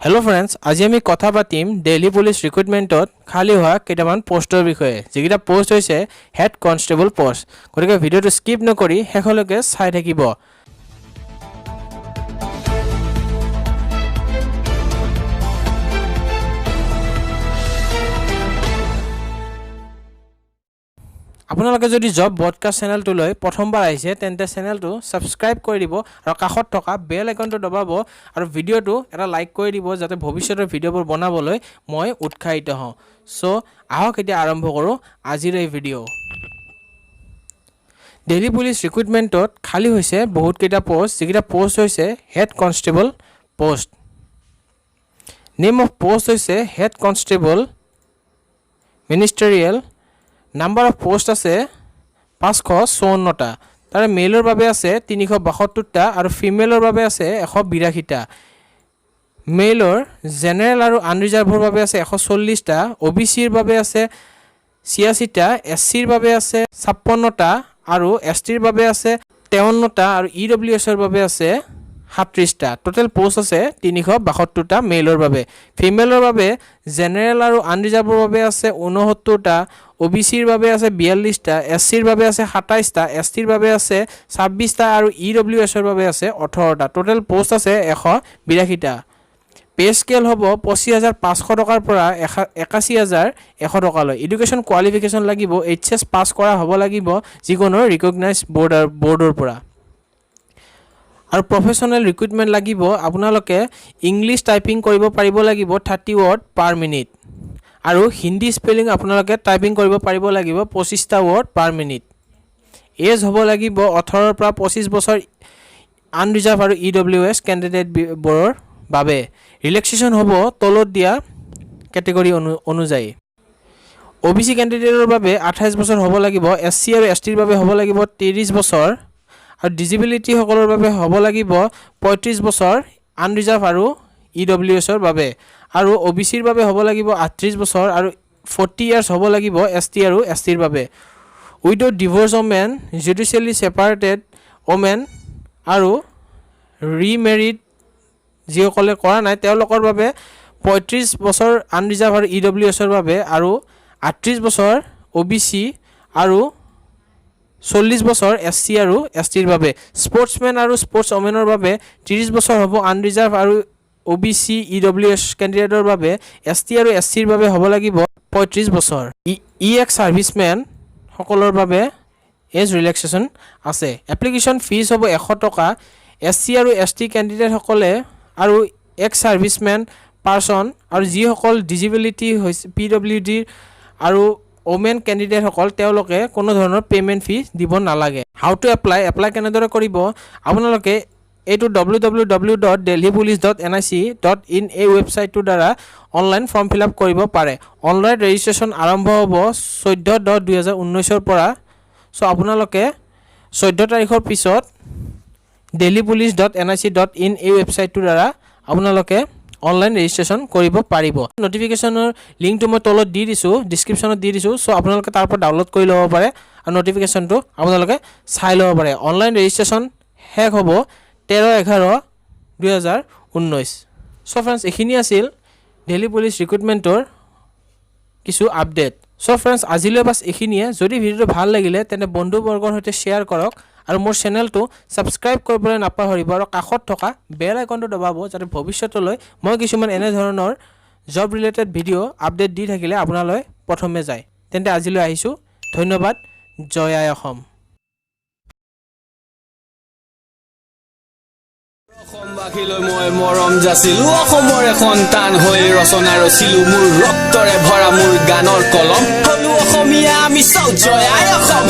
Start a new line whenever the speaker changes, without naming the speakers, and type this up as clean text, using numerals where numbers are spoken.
Hello friends, आज आमी कथा पातिम दिल्ली पुलिस रिक्रुटमेंटत खाली हुआ केटामान पोस्टर विषये जिकिटा पोस्ट होइसे हेड कन्स्टेबल पोस्ट। गतिके भिडिओটো स्किप नकरि शेषলৈকে চাই থাকিব। আপোনালোকে যদি জব পডকাষ্ট চেনেলটোলৈ প্ৰথমবাৰ আহিছে তেন্তে চেনেলটো সাবস্ক্ৰাইব কৰি দিব আৰু কাষত থকা বেল আইকনটো দবাব আৰু ভিডিঅ'টো এটা লাইক কৰি দিব যাতে ভৱিষ্যতৰ ভিডিঅ'বোৰ বনাবলৈ মই উৎসাহিত হওঁ। সো আহক এতিয়া আৰম্ভ কৰোঁ আজিৰ এই ভিডিঅ'। দিল্লী পুলিচ ৰিক্ৰুটমেণ্টত খালী হৈছে বহুত কেইটা পোষ্ট, যিকেইটা পোষ্ট হৈছে head constable post. Name of post হৈছে head constable ministerial. Number of post আছে 554টা। তাৰে মেলৰ বাবে আছে 372টা আৰু ফিমেলৰ বাবে আছে 182টা। মেলৰ জেনেৰেল আৰু আনৰিজাৰ্ভৰ বাবে আছে 140টা, OBCৰ বাবে আছে 86টা, SCৰ বাবে আছে 56টা আৰু STৰ বাবে আছে 53টা আৰু EWSৰ বাবে আছে 37টা। টোটেল পোষ্ট আছে 372টা মেলৰ বাবে। ফিমেলৰ বাবে জেনেৰেল আৰু আনৰিজাৰ্ভৰ বাবে আছে 69টা, OBCৰ বাবে আছে 42টা, SCৰ বাবে আছে 27টা, STৰ বাবে আছে 26টা আৰু EWSৰ বাবে আছে 18টা। টোটেল পোষ্ট আছে 182টা। পে স্কেল হ'ব 25,500 টকাৰ পৰা 81,100 টকালৈ। এডুকেশ্যন কোৱালিফিকেশ্যন লাগিব HS পাছ কৰা হ'ব লাগিব যিকোনো ৰিকগনাইজ বৰ্ডৰ পৰা। আৰু প্ৰফেশ্যনেল ৰিক্ৰুটমেণ্ট লাগিব আপোনালোকে ইংলিছ টাইপিং কৰিব পাৰিব লাগিব 30 ৱৰ্ড পাৰ মিনিট আৰু হিন্দী স্পেলিং আপোনালোকে টাইপিং কৰিব পাৰিব লাগিব 25টা ৱৰ্ড পাৰ মিনিট। এজ হ'ব লাগিব 18 পৰা 25 বছৰ আনৰিজাৰ্ভ আৰু EWS কেণ্ডিডেটবোৰৰ বাবে। ৰিলেক্সেশ্যন হ'ব তলত দিয়া কেটেগৰী অনুযায়ী। OBC কেণ্ডিডেটৰ বাবে 28 বছৰ হ'ব লাগিব, SC আৰু STৰ বাবে হ'ব লাগিব 30 বছৰ আৰু ডিজিবিলিটিসকলৰ বাবে হ'ব লাগিব 35 বছৰ আনৰিজাৰ্ভ আৰু EWSৰ বাবে আৰু OBCৰ বাবে হ'ব লাগিব 38 বছৰ আৰু 40 ইয়াৰ্ছ হ'ব লাগিব ST আৰু SCৰ বাবে। Widow divorce women, judicially separated women আৰু ৰিমেৰিড যিসকলে কৰা নাই তেওঁলোকৰ বাবে 35 বছৰ আনৰিজাৰ্ভ আৰু EWSৰ বাবে আৰু 38 বছৰ OBC আৰু 40 বছৰ SC আৰু STৰ বাবে। স্পৰ্টছমেন আৰু স্পৰ্টছ ওমেনৰ বাবে 30 বছৰ হ'ব আনৰিজাৰ্ভ আৰু OBC EWS কেণ্ডিডেটৰ বাবে। ST আৰু SCৰ বাবে হ'ব লাগিব 35 বছৰ। এক্স ছাৰ্ভিচমেন সকলৰ বাবে এজ ৰিলেক্সেশ্যন আছে। এপ্লিকেশ্যন ফিজ হ'ব 100 টকা। SC আৰু ST কেণ্ডিডেটসকলে আৰু এক্স ছাৰ্ভিচমেন পাৰ্চন আৰু যিসকল ডিজিবিলিটি হৈছে PWD আৰু ওমেন কেণ্ডিডেটসকল তেওঁলোকে কোনো ধৰণৰ পে'মেণ্ট ফি দিব নালাগে। হাউ টু এপ্লাই কেনেদৰে কৰিব আপোনালোকে এইটো www.delhipolice.nic.in এই ৱেবছাইটটোৰ দ্বাৰা অনলাইন ফৰ্ম ফিল আপ কৰিব পাৰে। অনলাইন ৰেজিষ্ট্ৰেশ্যন আৰম্ভ হ'ব 14/10/2019 পৰা। চ' আপোনালোকে 14 তাৰিখৰ পিছত delhipolice.nic.in এই ৱেবছাইটটোৰ দ্বাৰা আপোনালোকে অনলাইন ৰেজিষ্ট্ৰেশ্যন কৰিব পাৰিব। নটিফিকেশ্যনৰ লিংকটো মই তলত দি দিছোঁ, ডিছক্ৰিপশ্যনত দি দিছোঁ। চ' আপোনালোকে তাৰ পৰা ডাউনলোড কৰি ল'ব পাৰে আৰু নটিফিকেশ্যনটো আপোনালোকে চাই ল'ব পাৰে। অনলাইন ৰেজিষ্ট্ৰেশ্যন শেষ হ'ব 13/11/2019। চ' ফ্ৰেণ্ডছ, এইখিনি আছিল দিল্লী পুলিচ ৰিক্ৰুটমেণ্টৰ কিছু আপডেট। চ' ফ্ৰেণ্ডছ, আজিলৈ বাছ এইখিনিয়ে। যদি ভিডিঅ'টো ভাল লাগিলে তেন্তে বন্ধুবৰ্গৰ সৈতে শ্বেয়াৰ কৰক আৰু মোৰ চেনেলটো ছাবস্ক্ৰাইব কৰিবলৈ নাপাহৰিব আৰু কাষত থকা বেল আইকনটো দবাব যাতে ভৱিষ্যতলৈ মই কিছুমান এনেধৰণৰ জব ৰিলেটেড ভিডিঅ' আপডেট দি থাকিলে আপোনালৈ প্ৰথমে যায়। তেন্তে আজিলৈ আহিছোঁ। ধন্যবাদ। জয় আই অসম।
অসমবাসীলৈ মই মৰম যাচিলো, অসমৰ এখন টান হৈ ৰচনা ৰচিলো, মোৰ ৰক্তৰে ভৰা মোৰ গানৰ কলম হলো অসমীয়া আমি চৌ জয় আই অসম।